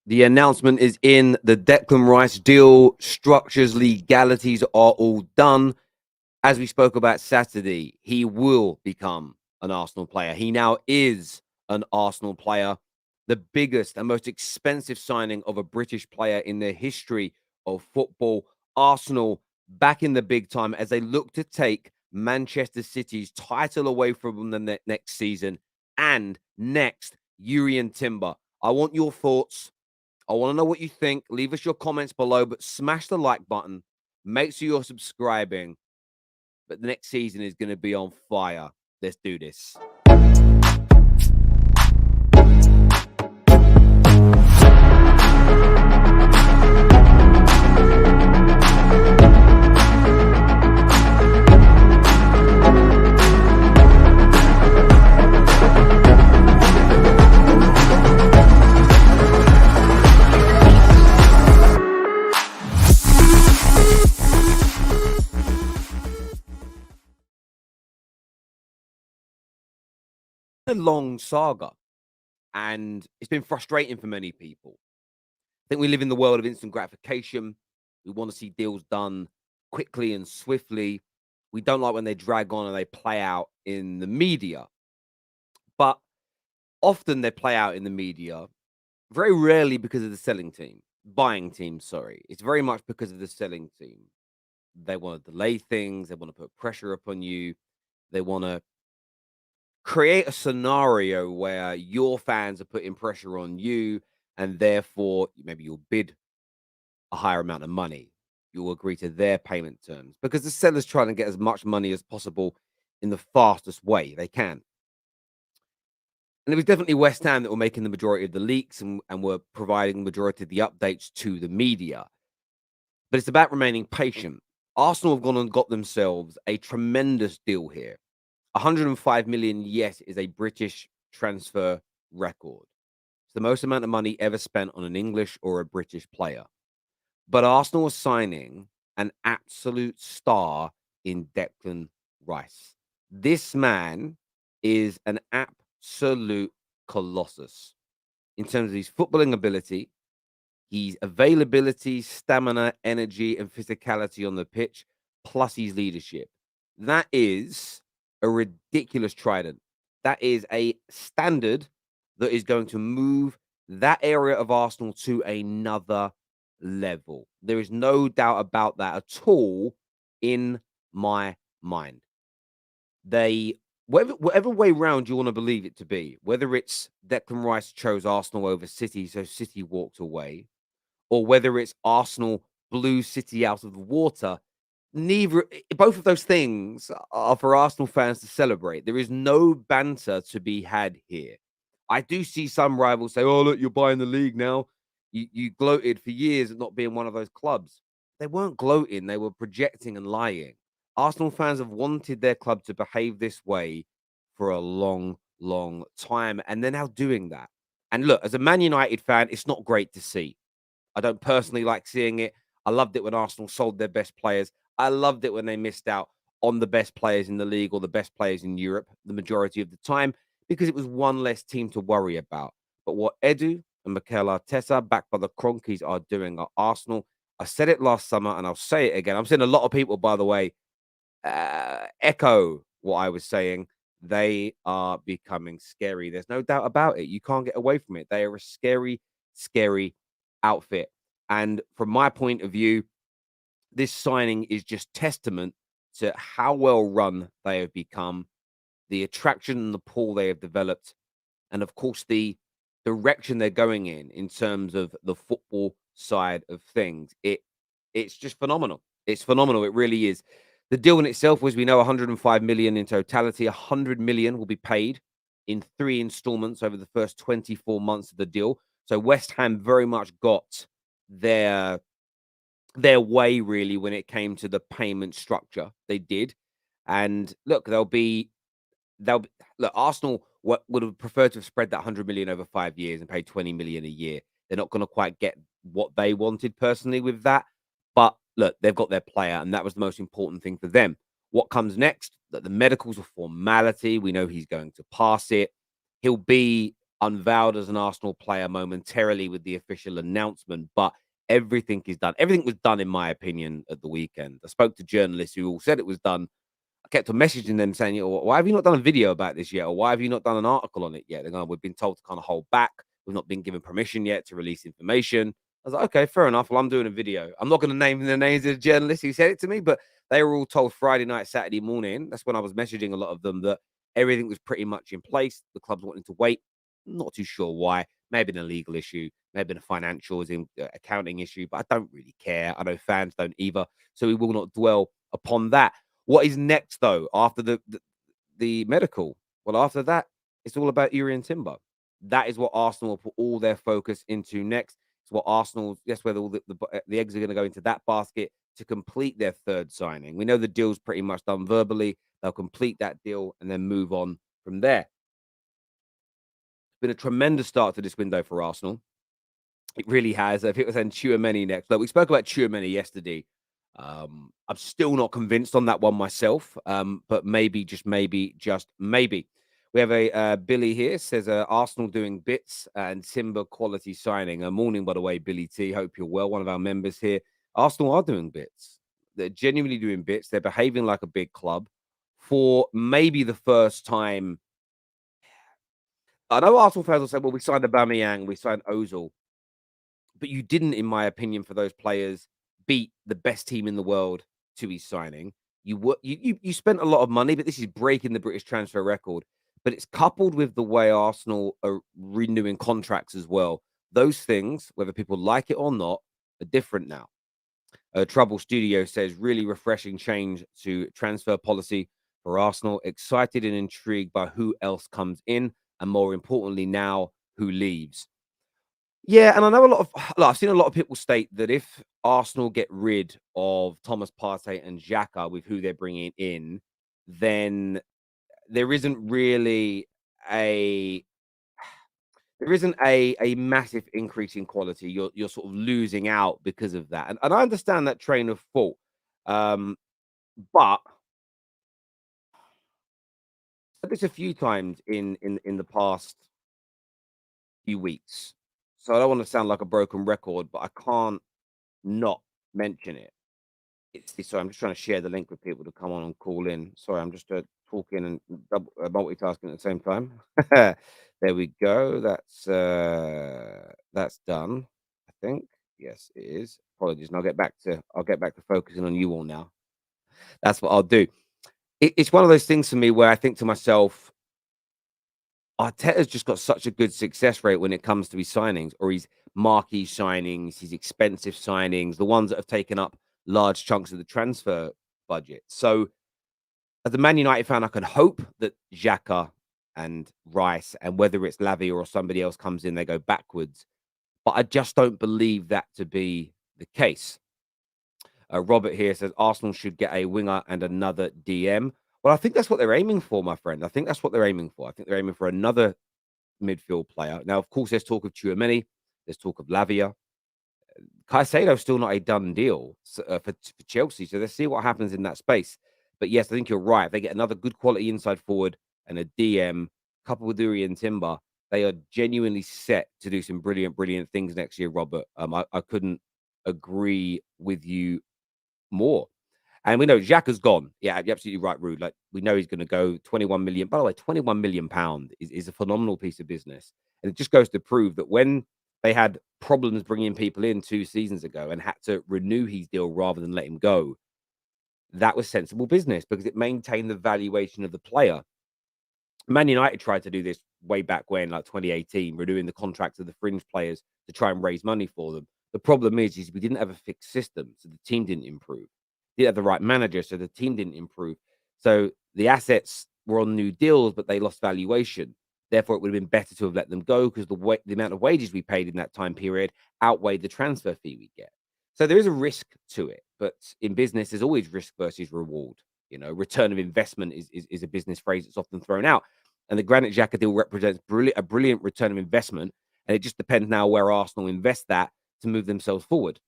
The announcement is in. The Declan Rice deal structures, legalities are all done. As we spoke about Saturday, he will become an Arsenal player. He now is an Arsenal player, the biggest and most expensive signing of a British player in the history of football. Arsenal back in the big time as they look to take Manchester City's title away from them next season. And next, Jurrien Timber. I want your thoughts. I want to know what you think. Leave us your comments below, but smash the like button. Make sure you're subscribing. But the next season is going to be on fire. Let's do this. A long saga, and it's been frustrating for many people. I think we live in the world of instant gratification. We want to see deals done quickly and swiftly. We don't like when they drag on and they play out in the media. But often they play out in the media, very rarely because of the buying team, sorry. It's very much because of the selling team. They want to delay things, they want to put pressure upon you, they want to create a scenario where your fans are putting pressure on you, and therefore maybe you'll bid a higher amount of money. You'll agree to their payment terms because the seller's trying to get as much money as possible in the fastest way they can. And it was definitely West Ham that were making the majority of the leaks and were providing the majority of the updates to the media. But it's about remaining patient. Arsenal have gone and got themselves a tremendous deal here. 105 million, yes, is a British transfer record. It's the most amount of money ever spent on an English or a British player. But Arsenal are signing an absolute star in Declan Rice. This man is an absolute colossus in terms of his footballing ability, his availability, stamina, energy, and physicality on the pitch, plus his leadership. That is a ridiculous trident. That is a standard that is going to move that area of Arsenal to another level. There is no doubt about that at all in my mind. They, whatever way round you want to believe it to be, whether it's Declan Rice chose Arsenal over City, so City walked away, or whether it's Arsenal blew City out of the water, both of those things are for Arsenal fans to celebrate. There is no banter to be had here. I do see some rivals say, "Oh, look, you're buying the league now. You gloated for years at not being one of those clubs." They weren't gloating; they were projecting and lying. Arsenal fans have wanted their club to behave this way for a long, long time, and they're now doing that. And look, as a Man United fan, it's not great to see. I don't personally like seeing it. I loved it when Arsenal sold their best players. I loved it when they missed out on the best players in the league or the best players in Europe the majority of the time because it was one less team to worry about. But what Edu and Mikel Arteta, backed by the Cronkies, are doing at Arsenal, I said it last summer and I'll say it again. I'm seeing a lot of people, by the way, echo what I was saying. They are becoming scary. There's no doubt about it. You can't get away from it. They are a scary, scary outfit. And from my point of view, this signing is just testament to how well run they have become, the attraction and the pull they have developed, and of course the direction they're going in terms of the football side of things. It's just phenomenal. It's phenomenal. It really is. The deal in itself was, we know, 105 million in totality. 100 million will be paid in 3 installments over the first 24 months of the deal. So West Ham very much got their way, really, when it came to the payment structure. They did. And look, they'll be, look, Arsenal would have preferred to have spread that 100 million over 5 years and paid 20 million a year. They're not going to quite get what they wanted personally with that. But look, they've got their player, and that was the most important thing for them. What comes next? That the medicals are formality. We know he's going to pass it. He'll be unveiled as an Arsenal player momentarily with the official announcement, but everything is done. Everything was done, in my opinion, at the weekend. I spoke to journalists who all said it was done. I kept on messaging them saying, why have you not done a video about this yet? Or why have you not done an article on it yet? They're going, we've been told to kind of hold back. We've not been given permission yet to release information. I was like, okay, fair enough. Well, I'm doing a video. I'm not going to name the names of the journalists who said it to me, but they were all told Friday night, Saturday morning. That's when I was messaging a lot of them that everything was pretty much in place. The club's wanting to wait. Not too sure why. Maybe an illegal issue, maybe a financial, accounting issue, but I don't really care. I know fans don't either. So we will not dwell upon that. What is next, though, after the medical? Well, after that, it's all about Jurrien Timber. That is what Arsenal will put all their focus into next. It's what Arsenal, that's where all the eggs are going to go into that basket to complete their third signing. We know the deal's pretty much done verbally. They'll complete that deal and then move on from there. It's been a tremendous start to this window for Arsenal. It really has. If it was then Tchouaméni next. Look, we spoke about Tchouaméni yesterday. I'm still not convinced on that one myself, but maybe, just maybe. We have a Billy here says Arsenal doing bits and Timber quality signing. A morning, by the way, Billy T. Hope you're well. One of our members here. Arsenal are doing bits. They're genuinely doing bits. They're behaving like a big club for maybe the first time. I know Arsenal fans will say, well, we signed Aubameyang, we signed Ozil, but you didn't, in my opinion, for those players, beat the best team in the world to his signing. You spent a lot of money, but this is breaking the British transfer record. But it's coupled with the way Arsenal are renewing contracts as well. Those things, whether people like it or not, are different now. Trouble Studio says, really refreshing change to transfer policy for Arsenal. Excited and intrigued by who else comes in, and more importantly now, who leaves. Yeah, and I know a lot of look, I've seen a lot of people state that if Arsenal get rid of Thomas Partey and Xhaka with who they're bringing in, then there isn't really a a massive increase in quality. You're sort of losing out because of that, and I understand that train of thought, but I've said this a few times in the past few weeks, so I don't want to sound like a broken record, but I can't not mention it. Sorry, I'm just trying to share the link with people to come on and call in. Sorry, I'm just talking and multitasking at the same time. There we go. That's done. I think. Yes, it is. Apologies, and I'll get back to focusing on you all now. That's what I'll do. It's one of those things for me where I think to myself, Arteta's just got such a good success rate when it comes to his signings, or his marquee signings, his expensive signings, the ones that have taken up large chunks of the transfer budget. So, as a Man United fan, I can hope that Xhaka and Rice, and whether it's Lavia or somebody else comes in, they go backwards. But I just don't believe that to be the case. Robert here says Arsenal should get a winger and another DM. Well, I think that's what they're aiming for, my friend. I think that's what they're aiming for. I think they're aiming for another midfield player. Now, of course, there's talk of Tchouaméni. There's talk of Lavia. Caicedo's still not a done deal for Chelsea, so let's see what happens in that space. But yes, I think you're right. If they get another good quality inside forward and a DM coupled with Jurrien Timber, they are genuinely set to do some brilliant, brilliant things next year, Robert. I couldn't agree with you more. And we know Xhaka's gone. Yeah, you're absolutely right, Rude. Like, we know he's going to go 21 million. By the way, 21 million pound is a phenomenal piece of business. And it just goes to prove that when they had problems bringing people in 2 seasons ago and had to renew his deal rather than let him go, that was sensible business because it maintained the valuation of the player. Man United tried to do this way back when, like 2018, renewing the contracts of the fringe players to try and raise money for them. The problem is we didn't have a fixed system, so the team didn't improve. Didn't have the right manager, so the team didn't improve. So the assets were on new deals, but they lost valuation. Therefore, it would have been better to have let them go because the amount of wages we paid in that time period outweighed the transfer fee we get. So there is a risk to it, but in business, there's always risk versus reward. You know, return of investment is a business phrase that's often thrown out. And the Granit Xhaka deal represents a brilliant return of investment. And it just depends now where Arsenal invest that to move themselves forward.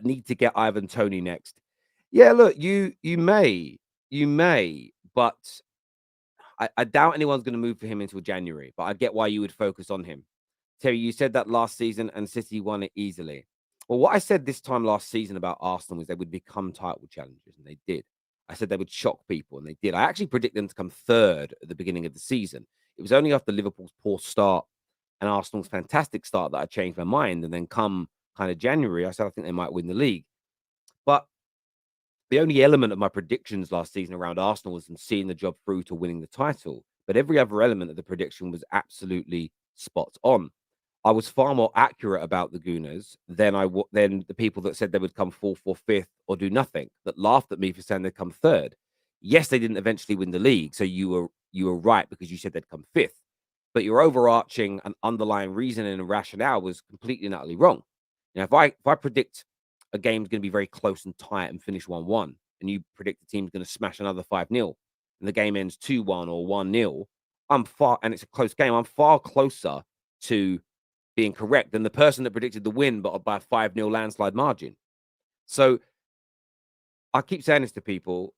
Need to get Ivan Toney next. Yeah, look, you may, but I doubt anyone's going to move for him until January, but I get why you would focus on him. Terry, you said that last season and City won it easily. Well, what I said this time last season about Arsenal was they would become title challengers, and they did. I said they would shock people, and they did. I actually predicted them to come third at the beginning of the season. It was only after Liverpool's poor start and Arsenal's fantastic start that I changed my mind. And then come kind of January, I said I think they might win the league. But the only element of my predictions last season around Arsenal was in seeing the job through to winning the title. But every other element of the prediction was absolutely spot on. I was far more accurate about the Gooners than the people that said they would come fourth or fifth or do nothing, that laughed at me for saying they'd come third. Yes, they didn't eventually win the league, so you were right because you said they'd come fifth. But your overarching and underlying reasoning and rationale was completely and utterly wrong. If I predict a game's going to be very close and tight and finish 1-1, and you predict the team's going to smash another 5-0, and the game ends 2-1 or 1-0, and it's a close game, I'm far closer to being correct than the person that predicted the win, but by a 5-0 landslide margin. So I keep saying this to people.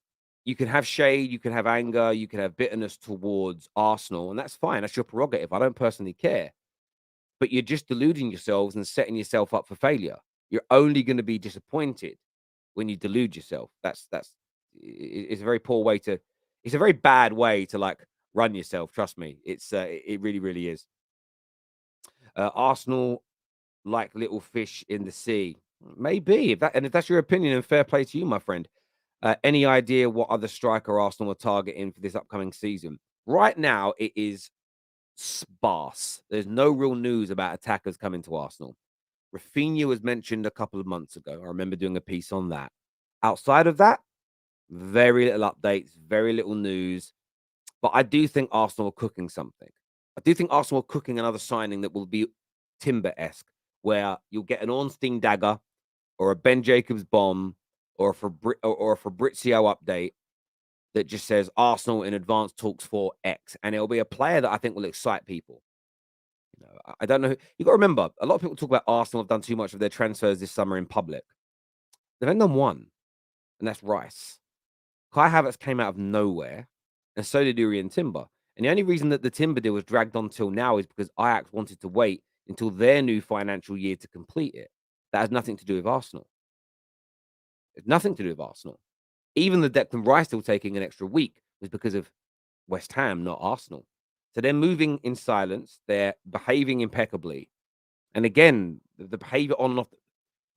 You can have shade, you can have anger, you can have bitterness towards Arsenal, and that's fine. That's your prerogative. I don't personally care. But you're just deluding yourselves and setting yourself up for failure. You're only going to be disappointed when you delude yourself. It's a very poor way to. It's a very bad way to like run yourself. Trust me. It really, really is. Arsenal like little fish in the sea. Maybe if that's your opinion, and fair play to you, my friend. Any idea what other striker Arsenal are targeting for this upcoming season? Right now, it is sparse. There's no real news about attackers coming to Arsenal. Rafinha was mentioned a couple of months ago. I remember doing a piece on that. Outside of that, very little updates, very little news. But I do think Arsenal are cooking something. I do think Arsenal are cooking another signing that will be Timber-esque, where you'll get an Ornstein dagger or a Ben Jacobs bomb or a Fabrizio update that just says Arsenal in advanced talks for X, and it'll be a player that I think will excite people. I don't know. You got to remember, a lot of people talk about Arsenal have done too much of their transfers this summer in public. They've only done one, and that's Rice. Kai Havertz came out of nowhere, and so did Jurrien Timber. And the only reason that the Timber deal was dragged on till now is because Ajax wanted to wait until their new financial year to complete it. That has nothing to do with Arsenal. It's nothing to do with Arsenal. Even the Declan Rice still taking an extra week was because of West Ham, not Arsenal. So they're moving in silence. They're behaving impeccably. And again, the behavior on and off,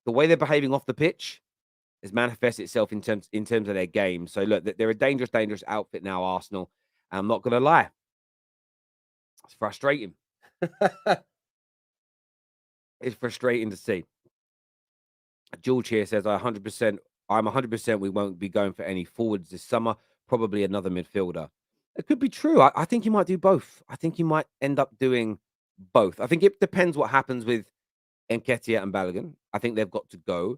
the way they're behaving off the pitch has manifested itself in terms of their game. So look, they're a dangerous, dangerous outfit now, Arsenal. And I'm not going to lie, it's frustrating. It's frustrating to see. George here says, I'm 100% we won't be going for any forwards this summer, probably another midfielder. It could be true. I think you might do both. I think you might end up doing both. I think it depends what happens with Nketiah and Balogun. I think they've got to go.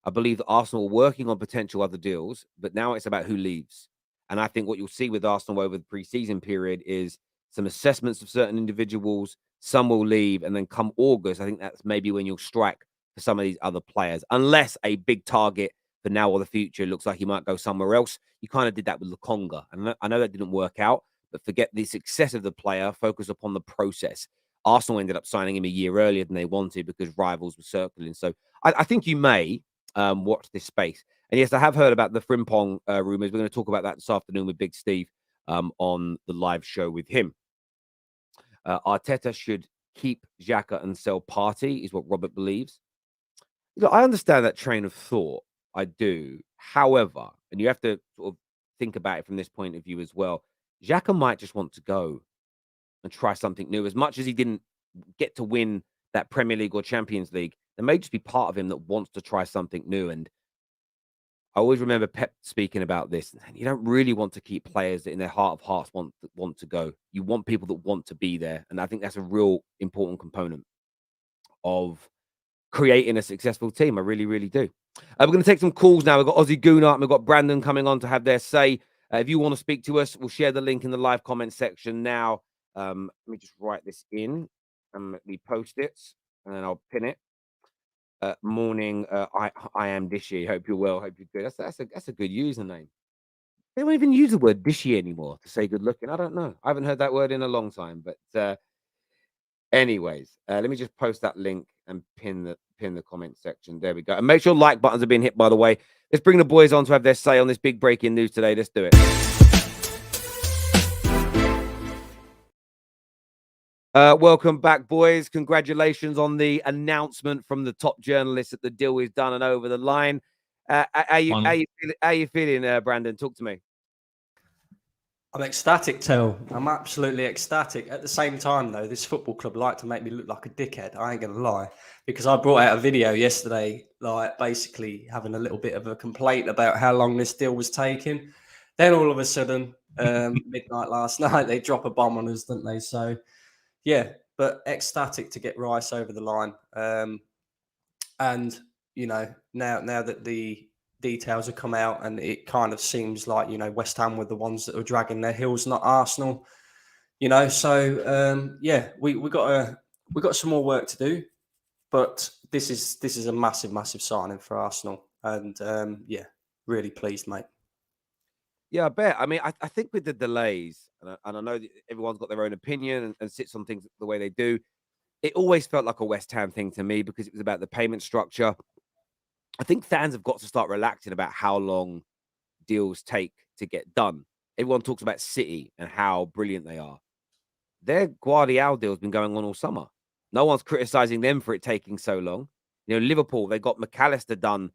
I believe that Arsenal are working on potential other deals, but now it's about who leaves. And I think what you'll see with Arsenal over the pre-season period is some assessments of certain individuals. Some will leave, and then come August, I think that's maybe when you'll strike for some of these other players, unless a big target for now or the future looks like he might go somewhere else. You kind of did that with Lokonga, and I know that didn't work out, but forget the success of the player, focus upon the process. Arsenal ended up signing him a year earlier than they wanted because rivals were circling. So I think you may watch this space. And yes, I have heard about the Frimpong rumors. We're going to talk about that this afternoon with Big Steve on the live show with him. Arteta should keep Xhaka and sell Partey, is what Robert believes. Look, I understand that train of thought. I do. However, and you have to sort of think about it from this point of view as well, Xhaka might just want to go and try something new. As much as he didn't get to win that Premier League or Champions League, there may just be part of him that wants to try something new. And I always remember Pep speaking about this. You don't really want to keep players that in their heart of hearts want to go. You want people that want to be there. And I think that's a real important component of creating a successful team. I really, really do. We're going to take some calls now. We've got Ozzy Gunnar and we've got Brandon coming on to have their say. If you want to speak to us, we'll share the link in the live comment section now. Let me just write this in and we post it and then I'll pin it. Morning, I am Dishy. Hope you're well. Hope you're good. That's a good username. They don't even use the word dishy anymore to say good looking. I don't know. I haven't heard that word in a long time. But anyways, let me just post that link and pin the comment section. There we go. And make sure like buttons are being hit, by the way. Let's bring the boys on to have their say on this big breaking news today. Let's do it. Welcome back, boys. Congratulations on the announcement from the top journalists that the deal is done and over the line. How you feeling, Brandon? Talk to me. I'm ecstatic, Tel. I'm absolutely ecstatic. At the same time, though, this football club like to make me look like a dickhead. I ain't going to lie. Because I brought out a video yesterday, like basically having a little bit of a complaint about how long this deal was taking. Then all of a sudden, midnight last night, they drop a bomb on us, don't they? So, yeah, but ecstatic to get Rice over the line. And, you know, now that the details have come out and it kind of seems like, you know, West Ham were the ones that were dragging their heels, not Arsenal, you know. So yeah, we got some more work to do, but this is a massive signing for Arsenal. And yeah, really pleased, mate. Yeah, I bet. I mean, I think with the delays, and I know that everyone's got their own opinion and sits on things the way they do, it always felt like a West Ham thing to me because it was about the payment structure. I think fans have got to start relaxing about how long deals take to get done. Everyone talks about City and how brilliant they are. Their Guardiola deal's been going on all summer. No one's criticizing them for it taking so long. You know, Liverpool, they got McAllister done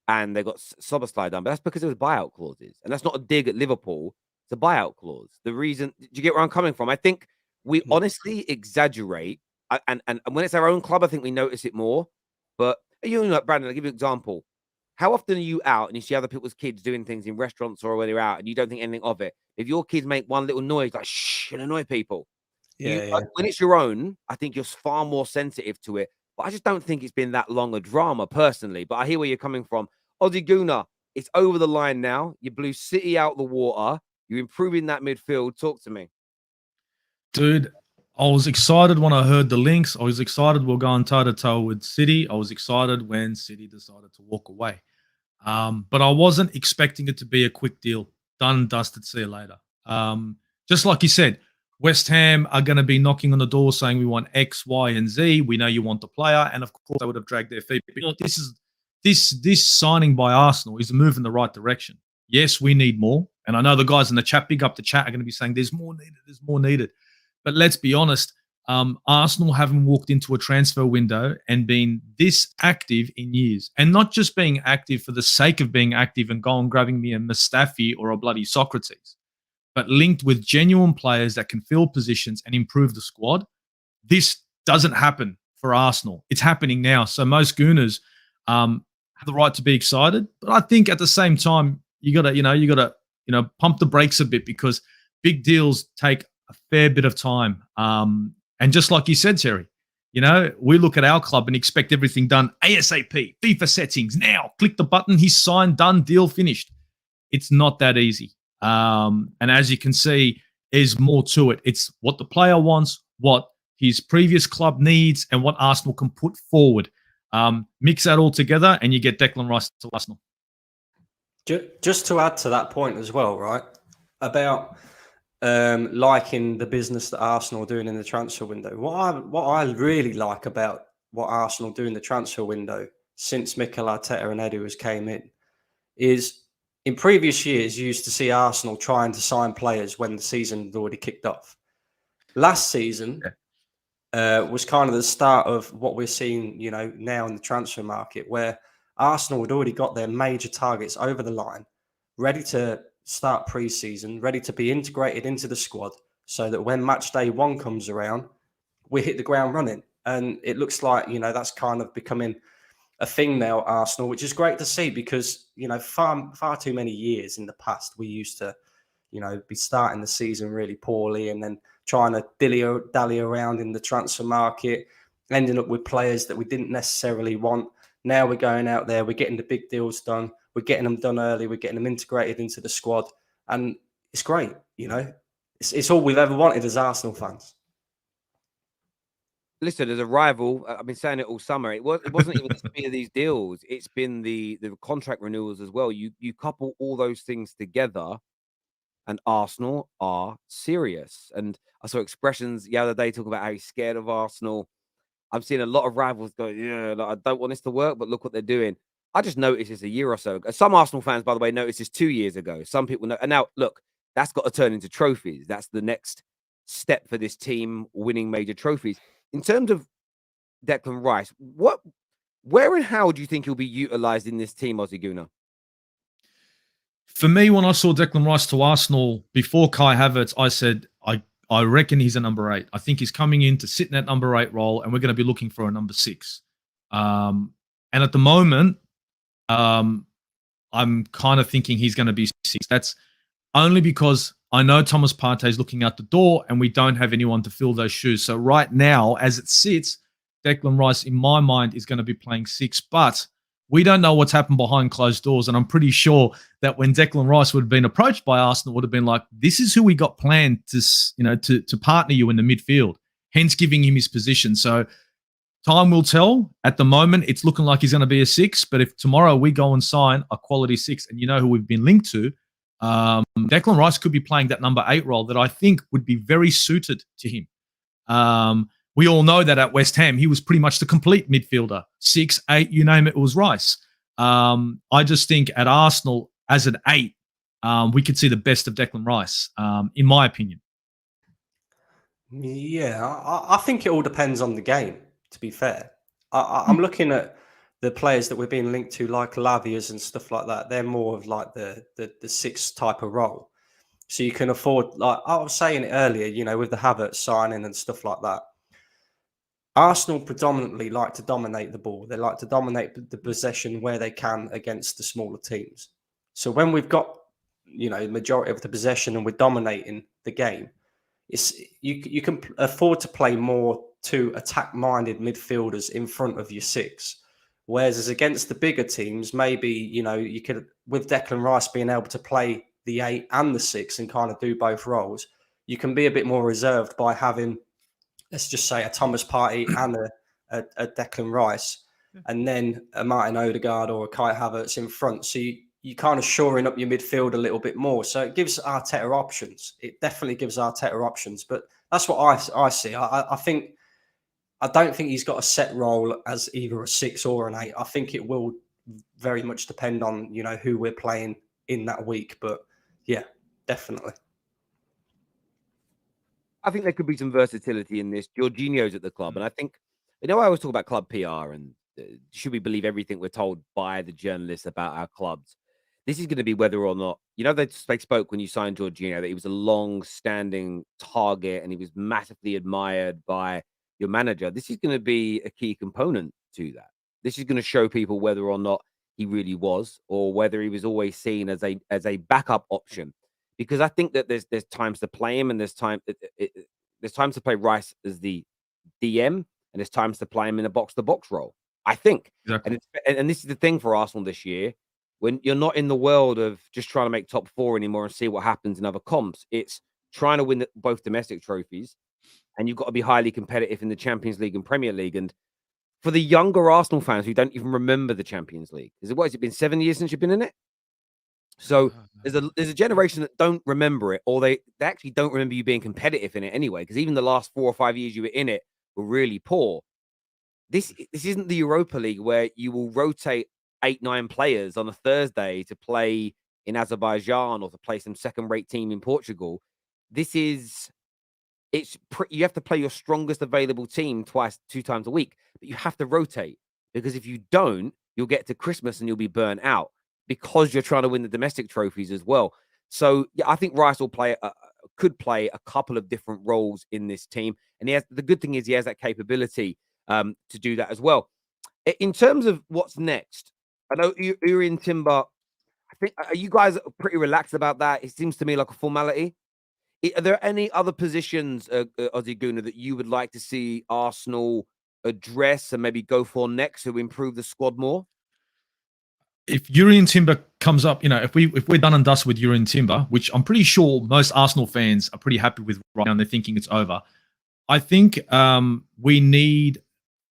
and they got Soboslai done, but that's because it was buyout clauses. And that's not a dig at Liverpool. It's a buyout clause. The reason, do you get where I'm coming from? I think we honestly exaggerate. And when it's our own club, I think we notice it more. But you know, Brandon, I'll give you an example. How often are you out and you see other people's kids doing things in restaurants or when they're out and you don't think anything of it? If your kids make one little noise, like shh, and annoy people. Yeah. When it's your own, I think you're far more sensitive to it. But I just don't think it's been that long a drama personally. But I hear where you're coming from. Ozzy Guna, it's over the line now. You blew City out the water. You're improving that midfield. Talk to me. Dude, I was excited when I heard the links. I was excited we're going toe-to-toe with City. I was excited when City decided to walk away. But I wasn't expecting it to be a quick deal. Done and dusted, see you later. Just like you said, West Ham are going to be knocking on the door saying we want X, Y, and Z. We know you want the player. And of course, they would have dragged their feet. But you know, this signing by Arsenal is a move in the right direction. Yes, we need more. And I know the guys in the chat, big up the chat, are going to be saying there's more needed. But let's be honest, Arsenal haven't walked into a transfer window and been this active in years. And not just being active for the sake of being active and going grabbing me a Mustafi or a bloody Socrates, but linked with genuine players that can fill positions and improve the squad. This doesn't happen for Arsenal. It's happening now. So most Gooners have the right to be excited. But I think at the same time, you gotta pump the brakes a bit because big deals take a fair bit of time. And just like you said, Terry, you know, we look at our club and expect everything done ASAP, FIFA settings, now, click the button, he's signed, done, deal finished. It's not that easy. And as you can see, there's more to it. It's what the player wants, what his previous club needs, and what Arsenal can put forward. Mix that all together and you get Declan Rice to Arsenal. Just to add to that point as well, right, about liking the business that Arsenal are doing in the transfer window. What I really like about what Arsenal do in the transfer window since Mikel Arteta and Edu has came in is in previous years you used to see Arsenal trying to sign players when the season had already kicked off. Last season was kind of the start of what we're seeing, you know, now in the transfer market, where Arsenal had already got their major targets over the line, ready to start pre-season, ready to be integrated into the squad so that when match day one comes around, we hit the ground running. And it looks like, you know, that's kind of becoming a thing now at Arsenal, which is great to see because, you know, far too many years in the past, we used to, you know, be starting the season really poorly and then trying to dally around in the transfer market, ending up with players that we didn't necessarily want. Now we're going out there, we're getting the big deals done, we're getting them done early, we're getting them integrated into the squad, and it's great, you know. It's all we've ever wanted as Arsenal fans. Listen, as a rival, I've been saying it all summer. It wasn't even the speed of these deals. It's been the contract renewals as well. You couple all those things together, and Arsenal are serious. And I saw expressions the other day talking about how he's scared of Arsenal. I've seen a lot of rivals go, yeah, like, I don't want this to work, but look what they're doing. I just noticed this a year or so ago. Some Arsenal fans, by the way, noticed this 2 years ago. Some people know. And now, look, that's got to turn into trophies. That's the next step for this team, winning major trophies. In terms of Declan Rice, where and how do you think he'll be utilized in this team, Ozzy Guna? For me, when I saw Declan Rice to Arsenal before Kai Havertz, I said, I reckon he's a number 8. I think he's coming in to sit in that number 8 role, and we're going to be looking for a number 6. And at the moment, I'm kind of thinking he's going to be 6. That's only because I know Thomas Partey is looking out the door, and we don't have anyone to fill those shoes. So right now, as it sits, Declan Rice, in my mind, is going to be playing 6. But we don't know what's happened behind closed doors, and I'm pretty sure that when Declan Rice would have been approached by Arsenal, would have been like, "This is who we got planned to partner you in the midfield." Hence, giving him his position. So time will tell. At the moment, it's looking like he's going to be a 6. But if tomorrow we go and sign a quality 6, and you know who we've been linked to, Declan Rice could be playing that number 8 role that I think would be very suited to him. We all know that at West Ham, he was pretty much the complete midfielder. 6, 8, you name it, it was Rice. I just think at Arsenal, as an 8, we could see the best of Declan Rice, in my opinion. Yeah, I think it all depends on the game, to be fair. I'm looking at the players that we're being linked to, like Lavias and stuff like that. They're more of like the 6 type of role. So you can afford, like I was saying it earlier, with the Havertz signing and stuff like that. Arsenal predominantly like to dominate the ball. They like to dominate the possession where they can against the smaller teams. So when we've got, the majority of the possession and we're dominating the game, you can afford to play more to attack-minded midfielders in front of your 6. Whereas as against the bigger teams, maybe, you could, with Declan Rice being able to play the 8 and the 6 and kind of do both roles, you can be a bit more reserved by having, let's just say, a Thomas Partey and a Declan Rice, and then a Martin Odegaard or a Kai Havertz in front. So you kind of shoring up your midfield a little bit more. So it gives Arteta options. It definitely gives Arteta options. But that's what I see. I don't think he's got a set role as either a 6 or an 8. I think it will very much depend on, who we're playing in that week. But yeah, definitely. I think there could be some versatility in this. Jorginho's at the club, and I think, I always talk about club PR and should we believe everything we're told by the journalists about our clubs? This is going to be whether or not, they spoke when you signed Jurrien that he was a long-standing target and he was massively admired by your manager. This is going to be a key component to that. This is going to show people whether or not he really was, or whether he was always seen as a backup option. Because I think that there's times to play him, and there's times to play Rice as the DM, and there's times to play him in a box-to-box role. I think, Exactly. And this is the thing for Arsenal this year, when you're not in the world of just trying to make top 4 anymore and see what happens in other comps. It's trying to win both domestic trophies, and you've got to be highly competitive in the Champions League and Premier League. And for the younger Arsenal fans who don't even remember the Champions League, has it been 7 years since you've been in it? So there's a generation that don't remember it, or they actually don't remember you being competitive in it anyway, because even the last 4 or 5 years you were in it were really poor. This isn't the Europa League where you will rotate 8-9 players on a Thursday to play in Azerbaijan or to play some second-rate team in Portugal. You have to play your strongest available team 2 times a week, but you have to rotate, because if you don't, you'll get to Christmas and you'll be burnt out, because you're trying to win the domestic trophies as well. So yeah, I think Rice will could play a couple of different roles in this team, and the good thing is he has that capability to do that as well. In terms of what's next, I know Jurrien Timber. I think, are you guys pretty relaxed about that? It seems to me like a formality. Are there any other positions, Ozzy Guna, that you would like to see Arsenal address and maybe go for next to improve the squad more? If Jurrien Timber comes up, if we're done and dust with Jurrien Timber, which I'm pretty sure most Arsenal fans are pretty happy with right now, and they're thinking it's over, I think we need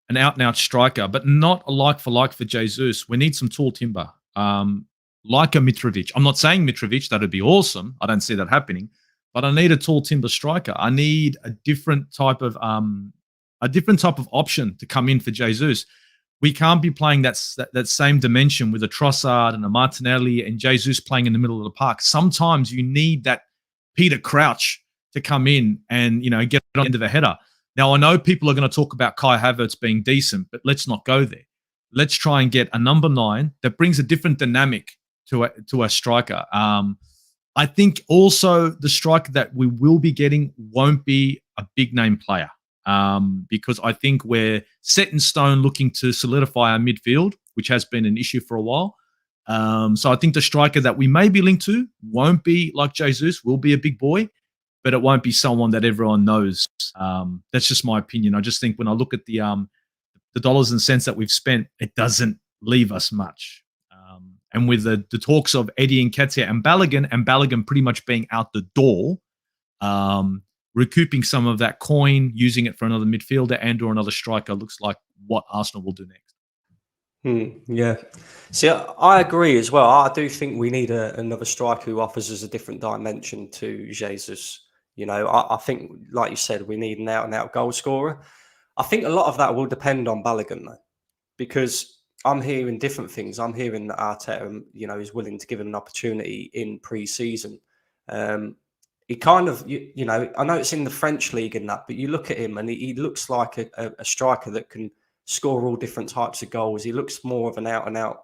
an out-and-out striker, but not a like-for-like for Jesus. We need some tall timber, like a Mitrovic. I'm not saying Mitrovic. That'd be awesome. I don't see that happening. But I need a tall timber striker. I need a different type of option to come in for Jesus. We can't be playing that same dimension with a Trossard and a Martinelli and Jesus playing in the middle of the park. Sometimes you need that Peter Crouch to come in and get on the end of a header. Now, I know people are going to talk about Kai Havertz being decent, but let's not go there. Let's try and get a number 9 that brings a different dynamic to a striker. I think also the striker that we will be getting won't be a big name player, because I think we're set in stone looking to solidify our midfield, which has been an issue for a while. So I think the striker that we may be linked to won't be like Jesus, will be a big boy, but it won't be someone that everyone knows. That's just my opinion. I just think when I look at the dollars and cents that we've spent, it doesn't leave us much. And with the talks of Eddie Nketiah and Balogun pretty much being out the door, recouping some of that coin, using it for another midfielder and or another striker looks like what Arsenal will do next. Yeah. See, I agree as well. I do think we need another striker who offers us a different dimension to Jesus. I think, like you said, we need an out-and-out goal scorer. I think a lot of that will depend on Balogun, though, because I'm hearing different things. I'm hearing that Arteta, is willing to give him an opportunity in pre-season. He kind of, I know it's in the French league and that, but you look at him and he looks like a striker that can score all different types of goals. He looks more of an out-and-out,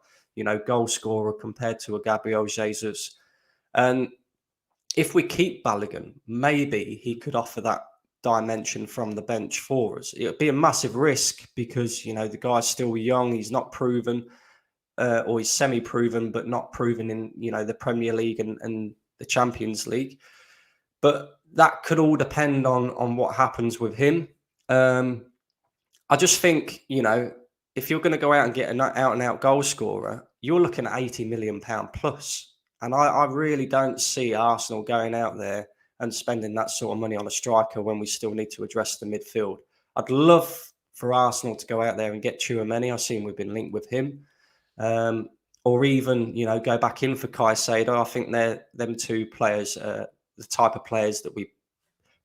goal scorer compared to a Gabriel Jesus. And if we keep Balogun, maybe he could offer that dimension from the bench for us. It would be a massive risk because, the guy's still young. He's not proven, or he's semi-proven, but not proven in, the Premier League and the Champions League. But that could all depend on what happens with him. I just think, if you're going to go out and get an out-and-out goal scorer, you're looking at £80 million plus. And I really don't see Arsenal going out there and spending that sort of money on a striker when we still need to address the midfield. I'd love for Arsenal to go out there and get Tchouaméni. I've seen we've been linked with him. Or even, go back in for Caicedo. I think they're them two players, the type of players that we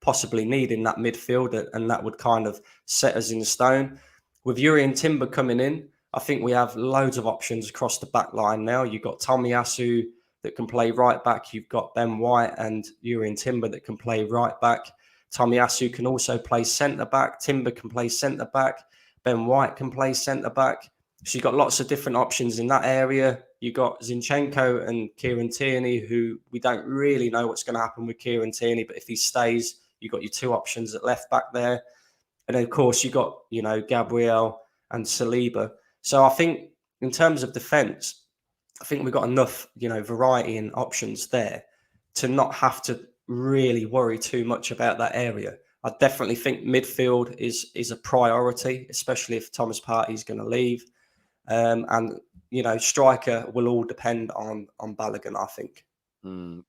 possibly need in that midfield, and that would kind of set us in stone. With Jurrien Timber coming in, I think we have loads of options across the back line now. You've got Tomiyasu that can play right back. You've got Ben White and Jurrien Timber that can play right back. Tomiyasu can also play centre back. Timber can play centre back. Ben White can play centre back. So you've got lots of different options in that area. You've got Zinchenko and Kieran Tierney, who we don't really know what's going to happen with Kieran Tierney, but if he stays, you've got your two options at left back there. And then, of course, you've got, Gabriel and Saliba. So I think in terms of defence, I think we've got enough, variety and options there to not have to really worry too much about that area. I definitely think midfield is a priority, especially if Thomas Partey is going to leave. And, striker will all depend on Balogun, I think.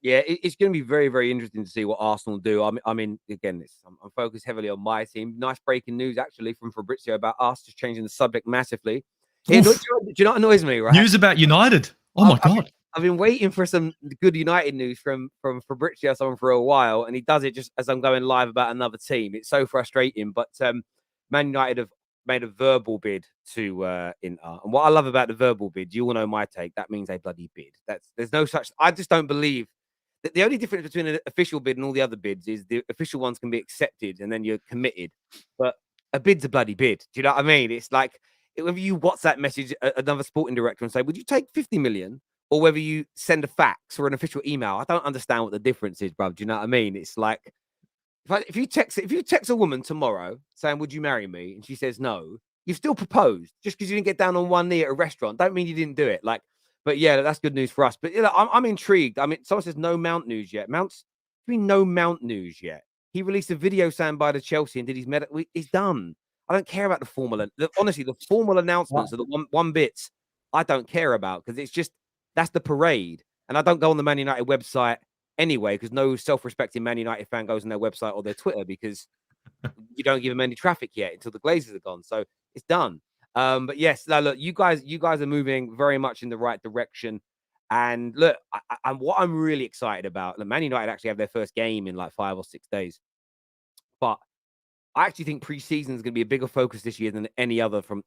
Yeah, it's going to be very, very interesting to see what Arsenal do. I mean, again, I'm focused heavily on my team. Nice breaking news, actually, from Fabrizio about us, just changing the subject massively. Do you know what annoys me, right? News about United. Oh, my God. I've been waiting for some good United news from Fabrizio for a while, and he does it just as I'm going live about another team. It's so frustrating. But Man United have made a verbal bid to Inter. And what I love about the verbal bid, you all know my take, that means they bloody bid. There's no such... I just don't believe... that the only difference between an official bid and all the other bids is the official ones can be accepted and then you're committed. But a bid's a bloody bid. Do you know what I mean? It's like... whether you WhatsApp message another sporting director and say, would you take 50 million? Or whether you send a fax or an official email. I don't understand what the difference is, bruv. Do you know what I mean? It's like, if you text a woman tomorrow saying, would you marry me? And she says no, you've still proposed. Just because you didn't get down on one knee at a restaurant, don't mean you didn't do it. Like, but yeah, that's good news for us. But I'm intrigued. I mean, someone says no Mount news yet. No Mount news yet. He released a video saying bye to Chelsea and did his medical. He's done. I don't care about the formal. Honestly, the formal announcements are the one bits I don't care about because it's just that's the parade. And I don't go on the Man United website anyway because no self-respecting Man United fan goes on their website or their Twitter because you don't give them any traffic yet until the Glazers are gone. So it's done. But yes, now look, you guys are moving very much in the right direction. And look, what I'm really excited about, Man United actually have their first game in like 5 or 6 days. But I actually think preseason is going to be a bigger focus this year than any other from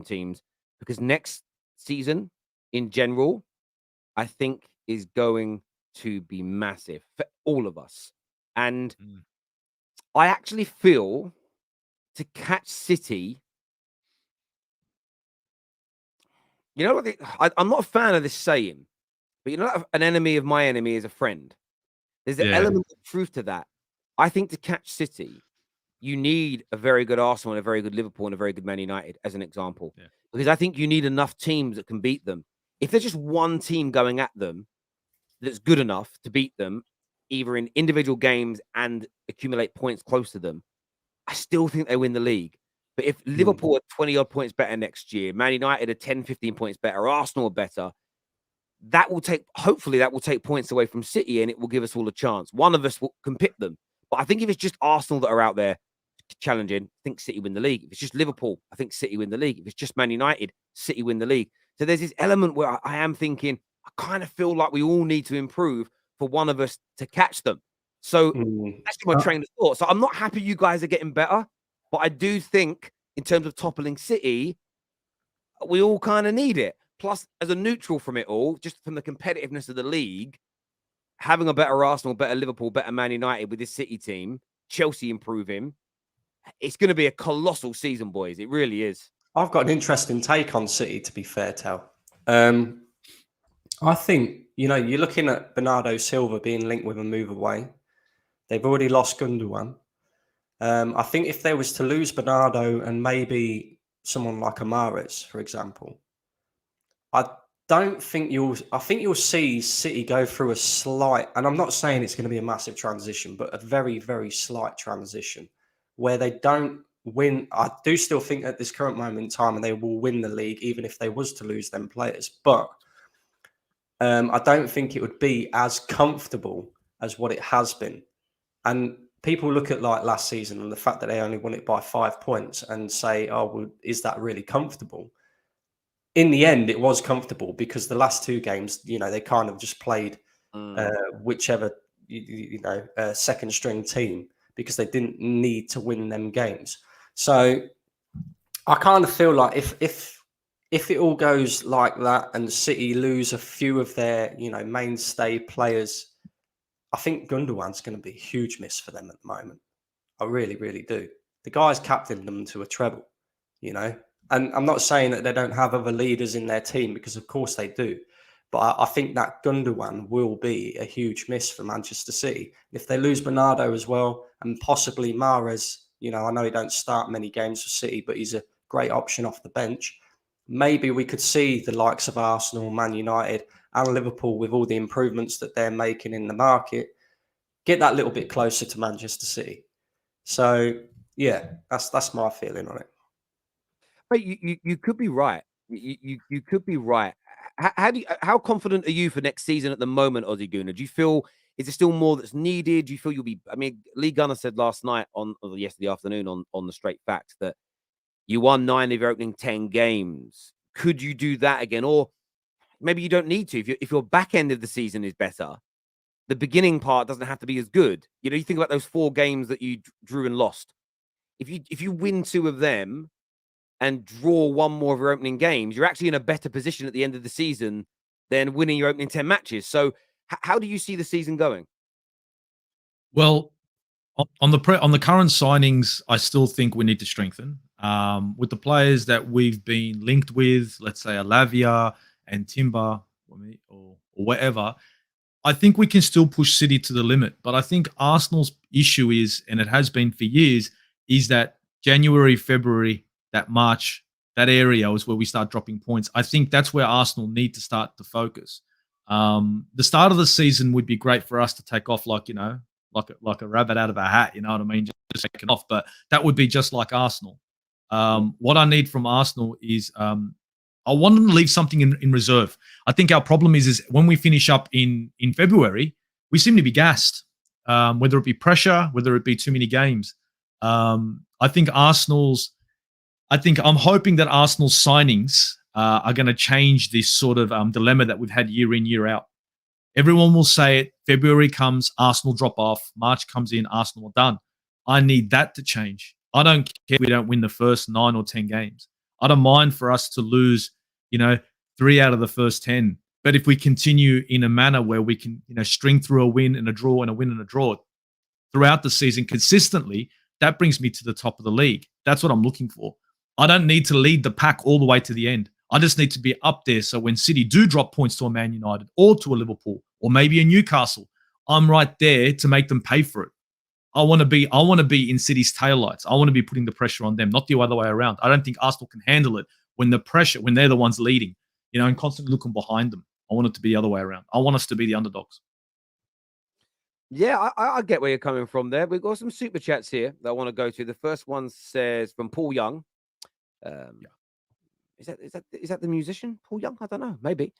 teams, because next season in general, I think is going to be massive for all of us. And I actually feel to catch City, you know what? I'm not a fan of this saying, but you know, an enemy of my enemy is a friend. There's an element of truth to that. I think to catch City, you need a very good Arsenal and a very good Liverpool and a very good Man United, as an example. Yeah. Because I think you need enough teams that can beat them. If there's just one team going at them that's good enough to beat them, either in individual games and accumulate points close to them, I still think they win the league. But if Liverpool are 20-odd points better next year, Man United are 10, 15 points better, Arsenal are better, hopefully that will take points away from City and it will give us all a chance. One of us can pick them. But I think if it's just Arsenal that are out there challenging, I think City win the league. If it's just Liverpool, I think City win the league. If it's just Man United, City win the league. So there's this element where I am thinking, I kind of feel like we all need to improve for one of us to catch them. So that's my train of thought. So I'm not happy you guys are getting better, but I do think in terms of toppling City, we all kind of need it. Plus, as a neutral from it all, just from the competitiveness of the league, having a better Arsenal, better Liverpool, better Man United with this City team, Chelsea improving, it's going to be a colossal season, boys. It really is. I've got an interesting take on City, to be fair, Tal. I think, you're looking at Bernardo Silva being linked with a move away. They've already lost Gundogan. I think if they was to lose Bernardo and maybe someone like Mahrez, for example, I think you'll see City go through a slight, and I'm not saying it's going to be a massive transition, but a very, very slight transition where they don't win. I do still think at this current moment in time, and they will win the league, even if they was to lose them players. But I don't think it would be as comfortable as what it has been. And people look at like last season and the fact that they only won it by 5 points and say, oh, well, is that really comfortable? In the end, it was comfortable because the last 2 games, they kind of just played whichever, second string team because they didn't need to win them games. So I kind of feel like if it all goes like that and City lose a few of their, mainstay players, I think Gundogan's going to be a huge miss for them at the moment. I really, really do. The guy's captained them to a treble, And I'm not saying that they don't have other leaders in their team, because of course they do. But I think that Gundogan will be a huge miss for Manchester City. If they lose Bernardo as well, and possibly Mahrez, I know he don't start many games for City, but he's a great option off the bench. Maybe we could see the likes of Arsenal, Man United, and Liverpool, with all the improvements that they're making in the market, get that little bit closer to Manchester City. So, yeah, that's my feeling on it. But you could be right. You could be right. How confident are you for next season at the moment, Ozzy Gunnar? Do you feel, is there still more that's needed? Do you feel you'll be? I mean, Lee Gunnar said last night or yesterday afternoon on the Straight Facts that you won 9 of your opening 10 games. Could you do that again, or maybe you don't need to? If your back end of the season is better, the beginning part doesn't have to be as good. You think about those 4 games that you drew and lost. If you win 2 of them and draw 1 more of your opening games, you're actually in a better position at the end of the season than winning your opening 10 matches. So how do you see the season going? Well, on the current signings, I still think we need to strengthen. With the players that we've been linked with, let's say Alavia and Timber or whatever, I think we can still push City to the limit. But I think Arsenal's issue is, and it has been for years, is that January, February, that March, that area is where we start dropping points. I think that's where Arsenal need to start to focus. The start of the season would be great for us to take off like a rabbit out of a hat, you know what I mean? Just taking off. But that would be just like Arsenal. What I need from Arsenal is I want them to leave something in reserve. I think our problem is when we finish up in February, we seem to be gassed, whether it be pressure, whether it be too many games. I think I'm hoping that Arsenal's signings are going to change this sort of dilemma that we've had year in, year out. Everyone will say it. February comes, Arsenal drop off. March comes in, Arsenal are done. I need that to change. I don't care if we don't win the first 9 or 10 games. I don't mind for us to lose, 3 out of the first 10. But if we continue in a manner where we can, string through a win and a draw and a win and a draw throughout the season consistently, that brings me to the top of the league. That's what I'm looking for. I don't need to lead the pack all the way to the end. I just need to be up there. So when City do drop points to a Man United or to a Liverpool or maybe a Newcastle, I'm right there to make them pay for it. I want to be in City's taillights. I want to be putting the pressure on them, not the other way around. I don't think Arsenal can handle it when they're the ones leading, and constantly looking behind them. I want it to be the other way around. I want us to be the underdogs. Yeah, I get where you're coming from there. We've got some super chats here that I want to go to. The first one says from Paul Young. Is that the musician Paul Young? I don't know. Maybe.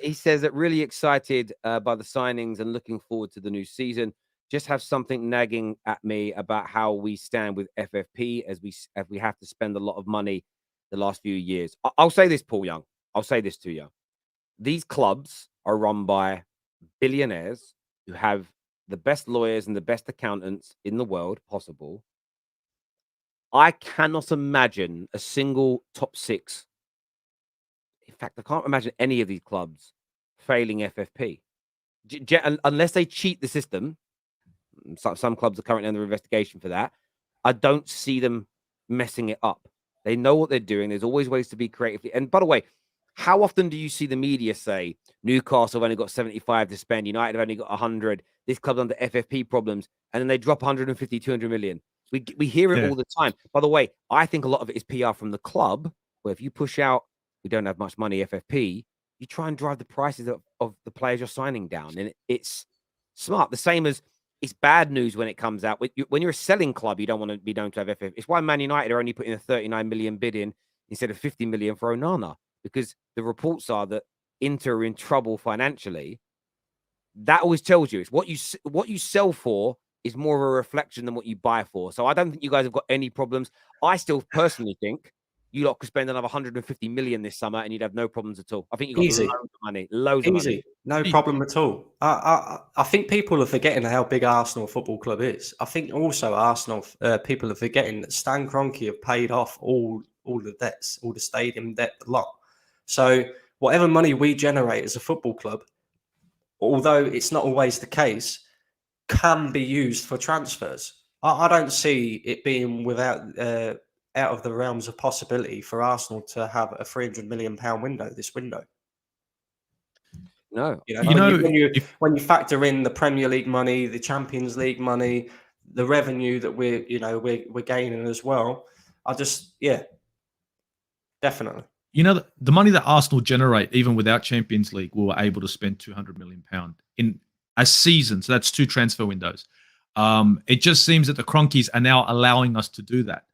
He says that really excited by the signings and looking forward to the new season. Just have something nagging at me about how we stand with FFP as we have to spend a lot of money the last few years. I'll say this, Paul Young. I'll say this to you. These clubs are run by billionaires who have the best lawyers and the best accountants in the world possible. I cannot imagine a single top 6. In fact, I can't imagine any of these clubs failing FFP. Unless they cheat the system. Some clubs are currently under investigation for that. I don't see them messing it up. They know what they're doing. There's always ways to be creative. And by the way, how often do you see the media say Newcastle have only got 75 to spend, United have only got 100, this club's under FFP problems, and then they drop 150, 200 million? We hear it all the time. By the way, I think a lot of it is PR from the club, where if you push out, we don't have much money, FFP, you try and drive the prices of the players you're signing down. And it's smart. The same as it's bad news when it comes out. When you're a selling club, you don't want to be known to have FFP. It's why Man United are only putting a 39 million bid in instead of 50 million for Onana, because the reports are that Inter are in trouble financially. That always tells you it's what you sell for is more of a reflection than what you buy for. So I don't think you guys have got any problems. I still personally think you lot could spend another 150 million this summer and you'd have no problems at all. I think you've got loads of money. Loads of money. No problem at all. I think people are forgetting how big Arsenal Football Club is. I think also Arsenal people are forgetting that Stan Kroenke have paid off all the debts, all the stadium debt, a lot. So whatever money we generate as a football club, although it's not always the case, can be used for transfers. I don't see it being without out of the realms of possibility for Arsenal to have a £300 million window this window. No, when you factor in the Premier League money, the Champions League money, the revenue that we're gaining as well, definitely. The money that Arsenal generate, even without Champions League, we were able to spend £200 million in a season. So that's 2 transfer windows. It just seems that the Kroenkes are now allowing us to do that.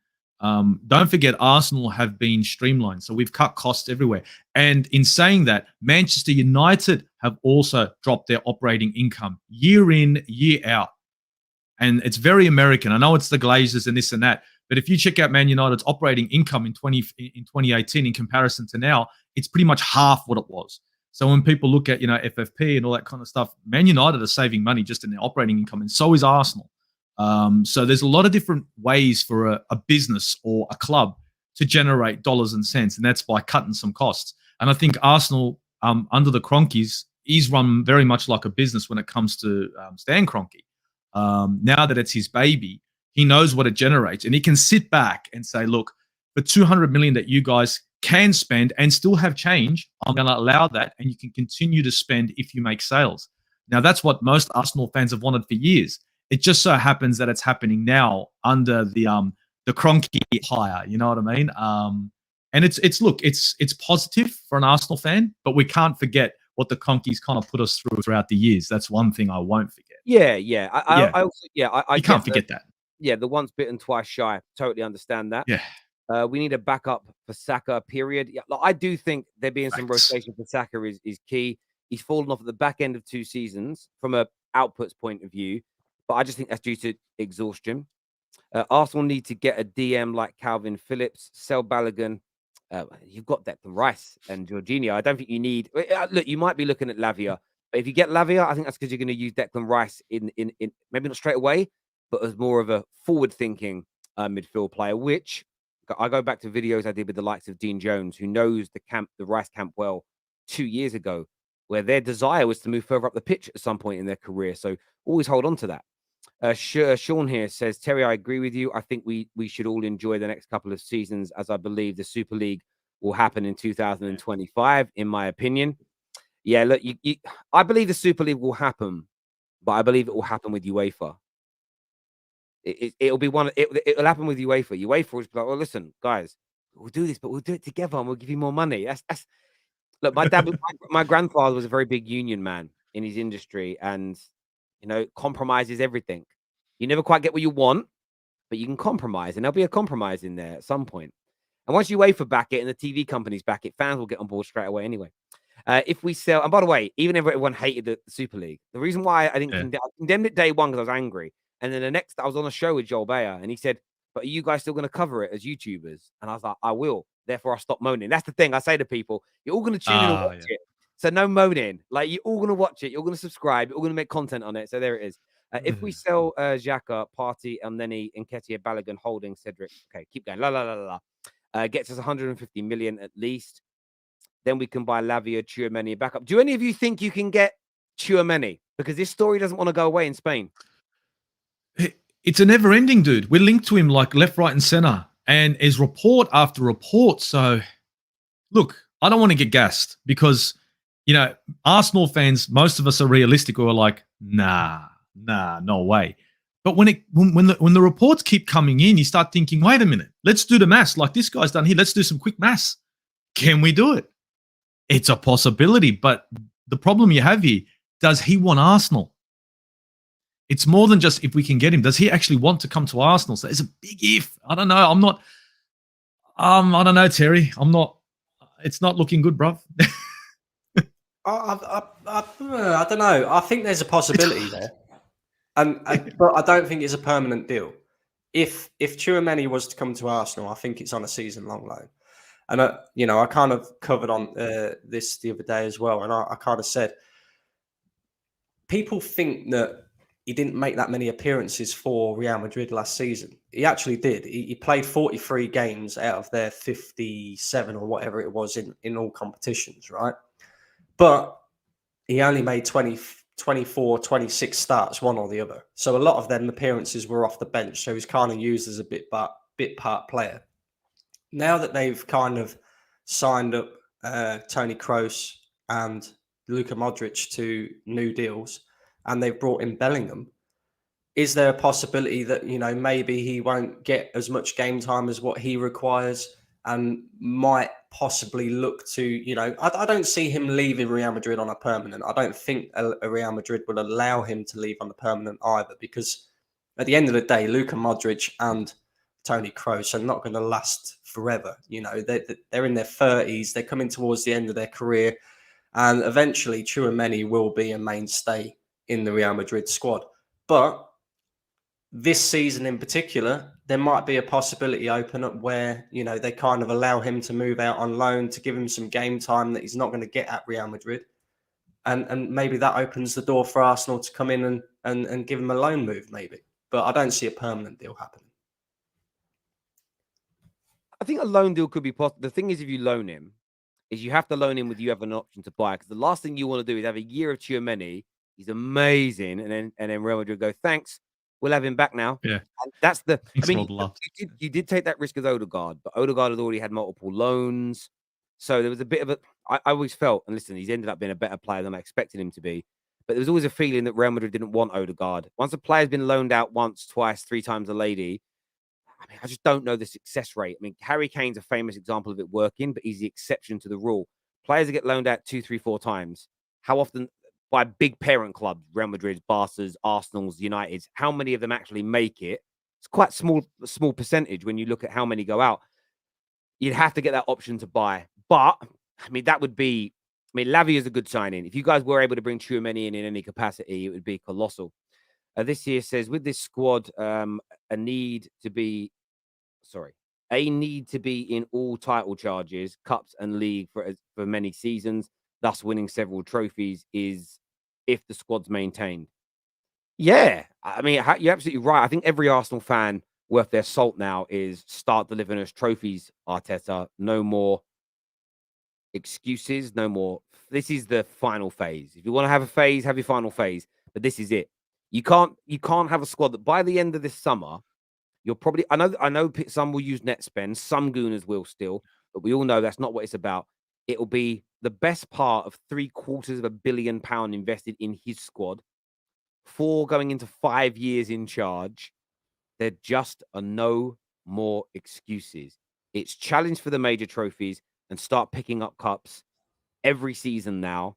Don't forget, Arsenal have been streamlined. So we've cut costs everywhere. And in saying that, Manchester United have also dropped their operating income year in, year out. And it's very American. I know it's the Glazers and this and that. But if you check out Man United's operating income in 2018 in comparison to now, it's pretty much half what it was. So when people look at, FFP and all that kind of stuff, Man United are saving money just in their operating income, and so is Arsenal. So there's a lot of different ways for a business or a club to generate dollars and cents, and that's by cutting some costs. And I think Arsenal, under the Kroenkes, is run very much like a business when it comes to Stan Kroenke. Now that it's his baby, he knows what it generates, and he can sit back and say, look, for 200 million that you guys can spend and still have change, I'm going to allow that, and you can continue to spend if you make sales. Now, that's what most Arsenal fans have wanted for years. It just so happens that it's happening now under the Kroenke hire. You know what I mean? And it's positive for an Arsenal fan, but we can't forget what the Kroenkes kind of put us through throughout the years. That's one thing I won't forget. Yeah. I you can't forget that. Yeah, the once bitten, twice shy. Totally understand that. Yeah. We need a backup for Saka, period. Yeah, I do think there being some rotation for Saka is key. He's fallen off at the back end of 2 seasons from a outputs point of view, but I just think that's due to exhaustion. Arsenal need to get a DM like Calvin Phillips, sell Balogun. You've got Declan Rice and Jorginho. I don't think you need. Look, you might be looking at Lavia, but if you get Lavia, I think that's because you're going to use Declan Rice in maybe not straight away, but as more of a forward-thinking midfield player. Which I go back to videos I did with the likes of Dean Jones, who knows the Rice camp well 2 years ago, where their desire was to move further up the pitch at some point in their career. So always hold on to that. Sean here says, Terry, I agree with you. I think we should all enjoy the next couple of seasons, as I believe the Super League will happen in 2025, in my opinion. Yeah, look, I believe the Super League will happen, but I believe it will happen with UEFA. It'll be it'll happen with UEFA. UEFA will be like, well, listen, guys, we'll do this, but we'll do it together and we'll give you more money. That's look, my dad, my grandfather was a very big union man in his industry, and compromise is everything. You never quite get what you want, but you can compromise, and there'll be a compromise in there at some point. And once UEFA back it and the TV companies back it, fans will get on board straight away anyway. If we sell, and by the way, even if everyone hated the Super League, the reason why I didn't I condemned it day one because I was angry. And then the next, I was on a show with Joel Bayer, and he said, but are you guys still going to cover it as YouTubers? And I was like, I will. Therefore, I stopped moaning. That's the thing I say to people. You're all going to tune in and watch it. So no moaning. Like, you're all going to watch it. You're going to subscribe. You're all going to make content on it. So there it is. If we sell Xhaka, Partey, Elneny, Nketiah, Balogun, Holding, Cedric. Okay, keep going. Gets us 150 million at least. Then we can buy Lavia, Tchouaméni back up. Do any of you think you can get Tchouaméni? Because this story doesn't want to go away in Spain. It's a never ending, dude. We're linked to him like left, right, and center. And is report after report. So, look, I don't want to get gassed because, Arsenal fans, most of us are realistic. We're like, nah, no way. But when the reports keep coming in, you start thinking, wait a minute, let's do the maths like this guy's done here. Let's do some quick maths. Can we do it? It's a possibility. But the problem you have here, does he want Arsenal? It's more than just if we can get him. Does he actually want to come to Arsenal? So it's a big if. I don't know. I don't know, Terry. It's not looking good, bruv. I don't know. I think there's a possibility there, but I don't think it's a permanent deal. If Tchouaméni was to come to Arsenal, I think it's on a season-long loan. And I kind of covered on this the other day as well, and I kind of said people think that he didn't make that many appearances for Real Madrid last season. He actually did. He played 43 games out of their 57 or whatever it was in all competitions, right? But he only made 24, 26 starts, one or the other. So a lot of them appearances were off the bench. So he's kind of used as a bit part player. Now that they've kind of signed up Toni Kroos and Luka Modric to new deals, and they've brought in Bellingham, is there a possibility that, maybe he won't get as much game time as what he requires and might possibly look to, I don't see him leaving Real Madrid on a permanent. I don't think a Real Madrid will allow him to leave on the permanent either, because at the end of the day, Luka Modric and Toni Kroos are not going to last forever. They're in their 30s. They're coming towards the end of their career. And eventually, Tchouaméni will be a mainstay in the Real Madrid squad. But this season in particular, there might be a possibility open up where, they kind of allow him to move out on loan to give him some game time that he's not going to get at Real Madrid. And maybe that opens the door for Arsenal to come in and give him a loan move, maybe. But I don't see a permanent deal happening. I think a loan deal could be possible. The thing is, if you loan him, is you have to loan him with you have an option to buy. Because the last thing you want to do is have a year of Tchouaméni. He's amazing, and then Real Madrid go, thanks, we'll have him back now. Yeah, and that's the. Thanks, I mean, you did take that risk with Odegaard, but Odegaard had already had multiple loans, so there was a bit of a. I always felt, and listen, he's ended up being a better player than I expected him to be, but there was always a feeling that Real Madrid didn't want Odegaard. Once a player's been loaned out once, twice, 3 times a lady, I mean, I just don't know the success rate. I mean, Harry Kane's a famous example of it working, but he's the exception to the rule. Players that get loaned out 2, 3, 4 times, how often? By big parent clubs, Real Madrid, Barca's, Arsenal's, United's, how many of them actually make it? It's quite a small percentage when you look at how many go out. You'd have to get that option to buy. But, I mean, that would be... I mean, Lavia is a good signing. If you guys were able to bring Tchouaméni in any capacity, it would be colossal. This here says, with this squad, a need to be in all title charges, cups and league for many seasons, thus winning several trophies is if the squad's maintained. Yeah, I mean, you're absolutely right. I think every Arsenal fan worth their salt now is start delivering us trophies, Arteta. No more excuses, no more. This is the final phase. If you want to have a phase, have your final phase. But this is it. You can't have a squad that by the end of this summer, you're probably. I know some will use net spend, some Gooners will still, but we all know that's not what it's about. It'll be the best part of £750 million invested in his squad, 4 going into 5 years in charge. There just are no more excuses. It's challenge for the major trophies and start picking up cups every season now,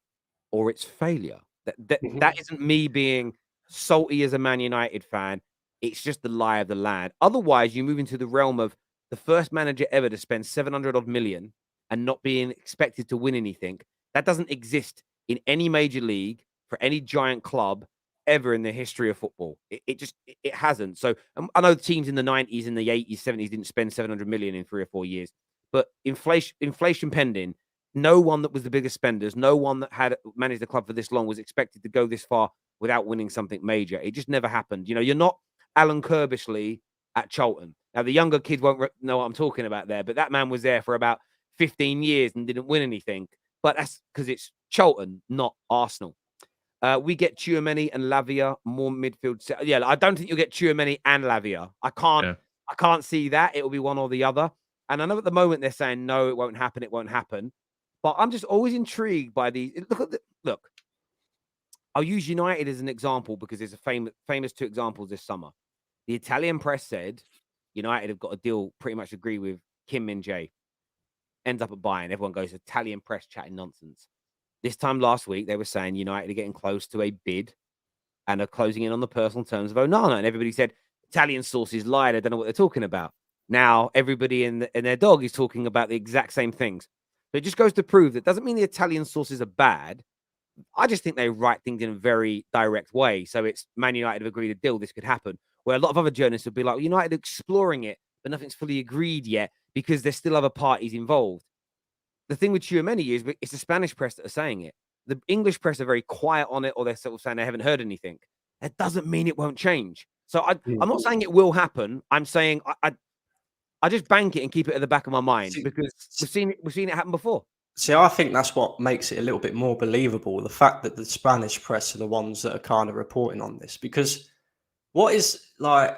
or it's failure. That isn't me being salty as a Man United fan. It's just the lie of the land. Otherwise, you move into the realm of the first manager ever to spend 700 odd million and not being expected to win anything. That doesn't exist in any major league for any giant club ever in the history of football. It hasn't. So I know teams in the 90s, in the 80s, 70s didn't spend 700 million in 3 or 4 years, but inflation pending, no one that was the biggest spenders, no one that had managed the club for this long was expected to go this far without winning something major. It just never happened. You know, you're not Alan Kirbishley at Charlton. Now, the younger kids won't know what I'm talking about there, but that man was there for about 15 years and didn't win anything. But that's because it's Charlton, not Arsenal. We get Tchouaméni and Lavia, more midfield. Yeah, I don't think you'll get Tchouaméni and Lavia. I can't see that. It will be one or the other. And I know at the moment they're saying, no, it won't happen. It won't happen. But I'm just always intrigued by these. Look. I'll use United as an example because there's a famous 2 examples this summer. The Italian press said United have got a deal pretty much agree with Kim Min-jae. Ends up at Bayern. Everyone goes, Italian press chatting nonsense. This time last week, they were saying United are getting close to a bid and are closing in on the personal terms of Onana. And everybody said, Italian sources lied. I don't know what they're talking about. Now, everybody and their dog is talking about the exact same things. So it just goes to prove that doesn't mean the Italian sources are bad. I just think they write things in a very direct way. So it's Man United have agreed a deal. This could happen. Where a lot of other journalists would be like, United exploring it, but nothing's fully agreed yet because there's still other parties involved. The thing with Tchouaméni is it's the Spanish press that are saying it. The English press are very quiet on it, or they're sort of saying they haven't heard anything. That doesn't mean it won't change. So I'm not saying it will happen. I'm saying I just bank it and keep it at the back of my mind because we've seen it happen before. See, I think that's what makes it a little bit more believable. The fact that the Spanish press are the ones that are kind of reporting on this, because what is like,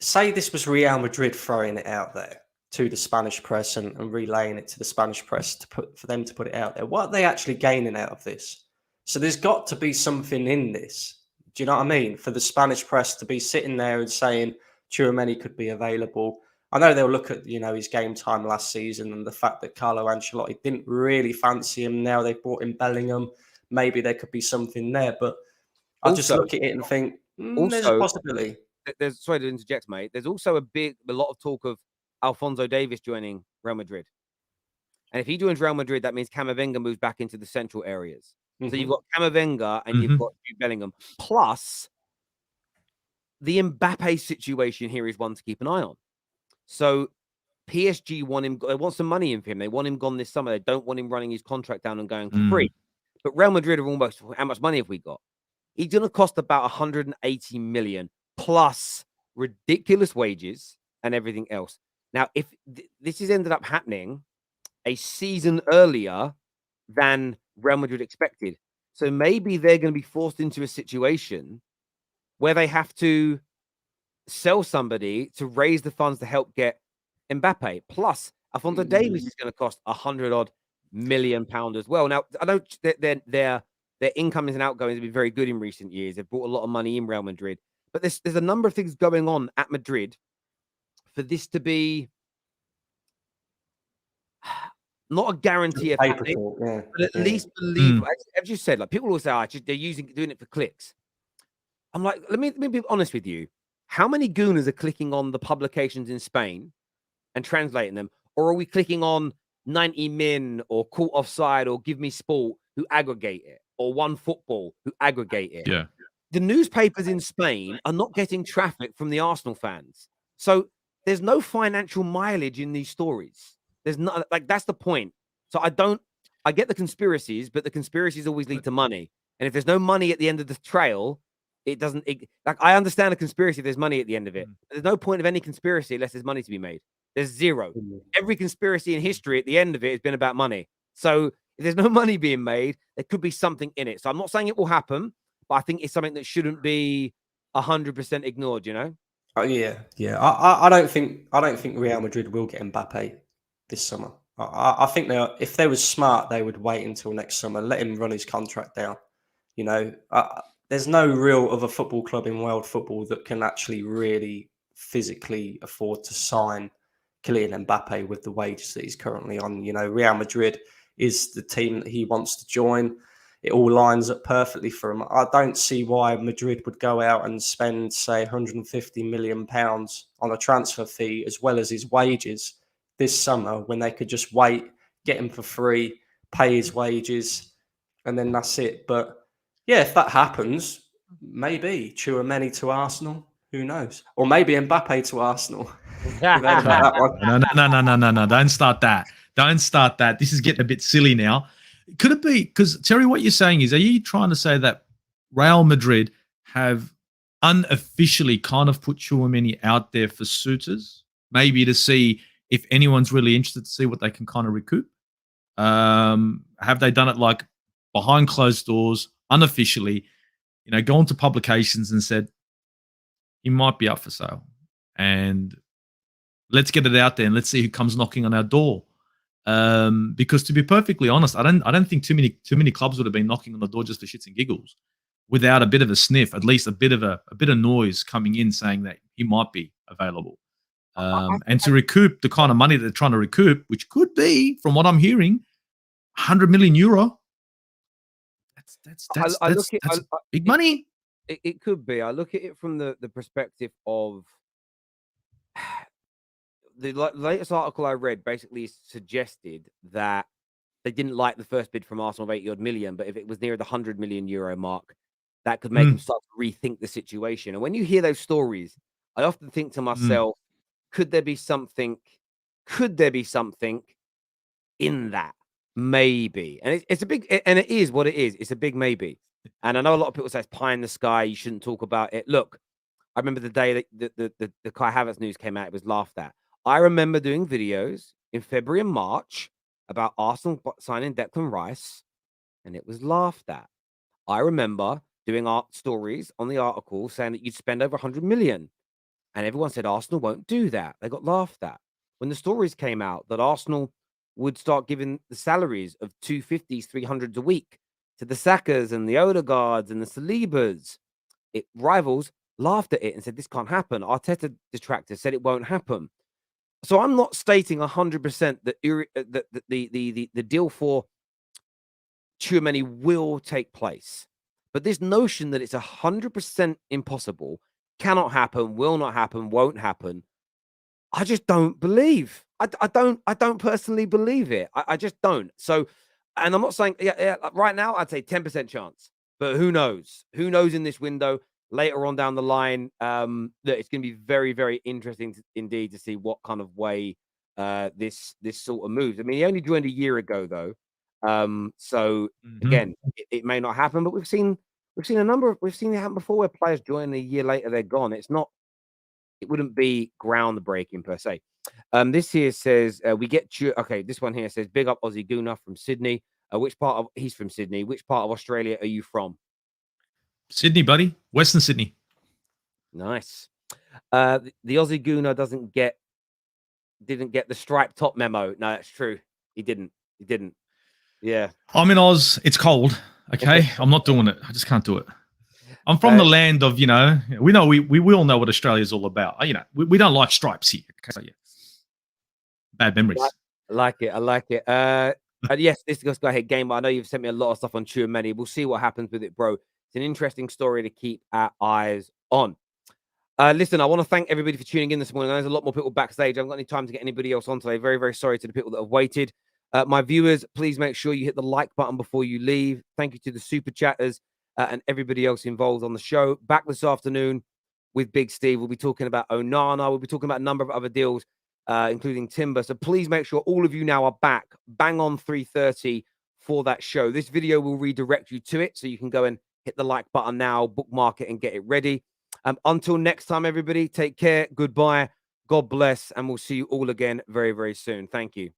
say this was Real Madrid throwing it out there to the Spanish press and relaying it to the Spanish press for them to put it out there. What are they actually gaining out of this? So there's got to be something in this. Do you know what I mean? For the Spanish press to be sitting there and saying Tchouaméni could be available. I know they'll look at, his game time last season and the fact that Carlo Ancelotti didn't really fancy him. Now they've brought in Bellingham. Maybe there could be something there. But I just look at it and think, there's a possibility. Sorry to interject, mate. There's also a lot of talk of Alphonso Davies joining Real Madrid. And if he joins Real Madrid, that means Camavinga moves back into the central areas. So you've got Camavinga and you've got Jude Bellingham. Plus, the Mbappe situation here is one to keep an eye on. So PSG want him. They want some money in for him. They want him gone this summer. They don't want him running his contract down and going for free. But Real Madrid are almost, how much money have we got? He's going to cost about 180 million plus ridiculous wages and everything else. Now, if this has ended up happening a season earlier than Real Madrid expected, so maybe they're going to be forced into a situation where they have to sell somebody to raise the funds to help get Mbappe. Plus, Alphonso Davies is going to cost 100-odd million pounds as well. Now, I know their incomings and outgoings have been very good in recent years. They've brought a lot of money in Real Madrid. But there's a number of things going on at Madrid for this to be not a guarantee of happening, but at least believe. As you said, like people will say, they're doing it for clicks. I'm like, let me be honest with you. How many gooners are clicking on the publications in Spain and translating them? Or are we clicking on 90 Min or Caught Offside or Give Me Sport who aggregate it? Or One Football who aggregate it? Yeah. the newspapers in Spain are not getting traffic from the Arsenal fans. So there's no financial mileage in these stories. There's not, like, that's the point. So I get the conspiracies, but the conspiracies always lead to money. And if there's no money at the end of the trail, it doesn't, like, I understand a conspiracy if there's money at the end of it. There's no point of any conspiracy unless there's money to be made. There's zero. Every conspiracy in history at the end of it has been about money. So if there's no money being made, there could be something in it. So I'm not saying it will happen, but I think it's something that shouldn't be 100% ignored, you know? Yeah. I don't think Real Madrid will get Mbappe this summer. I think if they were smart, they would wait until next summer, let him run his contract down. You know, there's no real other football club in world football that can actually really physically afford to sign Kylian Mbappe with the wages that he's currently on. You know, Real Madrid is the team that he wants to join. It all lines up perfectly for him. I don't see why Madrid would go out and spend, say, £150 million on a transfer fee as well as his wages this summer when they could just wait, get him for free, pay his wages, and then that's it. But yeah, if that happens, maybe Tchouaméni to Arsenal. Who knows? Or maybe Mbappe to Arsenal. You've heard about that one? No. Don't start that. Don't start that. This is getting a bit silly now. Could it be, because Terry, what you're saying is, are you trying to say that Real Madrid have unofficially kind of put Tchouaméni out there for suitors, maybe to see if anyone's really interested, to see what they can kind of recoup? Have they done it like behind closed doors, unofficially, you know, gone to publications and said, he might be up for sale, and let's get it out there and let's see who comes knocking on our door? Because to be perfectly honest, I don't think too many clubs would have been knocking on the door just for shits and giggles without a bit of a sniff, at least a bit of noise coming in saying that he might be available. And to recoup the kind of money they're trying to recoup, which could be, from what I'm hearing, €100 million. That's big money. It could be. I look at it from the perspective of the latest article I read basically suggested that they didn't like the first bid from Arsenal of 80-odd million, but if it was near the €100 million mark, that could make them start to rethink the situation. And when you hear those stories, I often think to myself, could there be something in that? Maybe. And it's a big, and it is what it is. It's a big maybe. And I know a lot of people say it's pie in the sky, you shouldn't talk about it. Look, I remember the day that the Kai Havertz news came out, it was laughed at. I remember doing videos in February and March about Arsenal signing Declan Rice, and it was laughed at. I remember doing art stories on the article saying that you'd spend over 100 million, and everyone said Arsenal won't do that. They got laughed at. When the stories came out that Arsenal would start giving the salaries of 250s, 300s a week to the Sakas and the Odegaards and the Salibas, rivals laughed at it and said this can't happen. Arteta detractors said it won't happen. So I'm not stating 100% that the deal for Tchouaméni will take place, but this notion that it's 100% impossible, cannot happen, will not happen, won't happen, I just don't believe. I don't personally believe it. I just don't. So, and I'm not saying right now I'd say 10% chance, but who knows? Who knows in this window? Later on down the line, that it's going to be very, very interesting indeed to see what kind of way this sort of moves. I mean, he only joined a year ago, though, so again, it may not happen. But we've seen it happen before, where players join a year later, they're gone. It wouldn't be groundbreaking per se. This here says we get you. Okay, this one here says big up Aussie Guna from Sydney. He's from Sydney. Which part of Australia are you from? Sydney, buddy. Western Sydney. Nice. The Aussie Guna didn't get the striped top memo. No, that's true. He didn't. Yeah. I'm in Oz. It's cold. Okay. I'm not doing it. I just can't do it. I'm from the land of, we all know what Australia's all about. We don't like stripes here. Okay? So, yeah. Bad memories. I like it. Yes, this goes. Go ahead, Game. I know you've sent me a lot of stuff on Tchouaméni. We'll see what happens with it, bro. It's an interesting story to keep our eyes on. Listen, I want to thank everybody for tuning in this morning. There's a lot more people backstage. I haven't got any time to get anybody else on today. Very, very sorry to the people that have waited. My viewers, please make sure you hit the like button before you leave. Thank you to the super chatters. and everybody else involved on the show. Back this afternoon with Big Steve. We'll be talking about Onana. We'll be talking about a number of other deals, including Timber. So please make sure all of you now are back. Bang on 3:30 for that show. This video will redirect you to it, so you can go and hit the like button now, bookmark it, and get it ready. Until next time, everybody, take care. Goodbye. God bless. And we'll see you all again very, very soon. Thank you.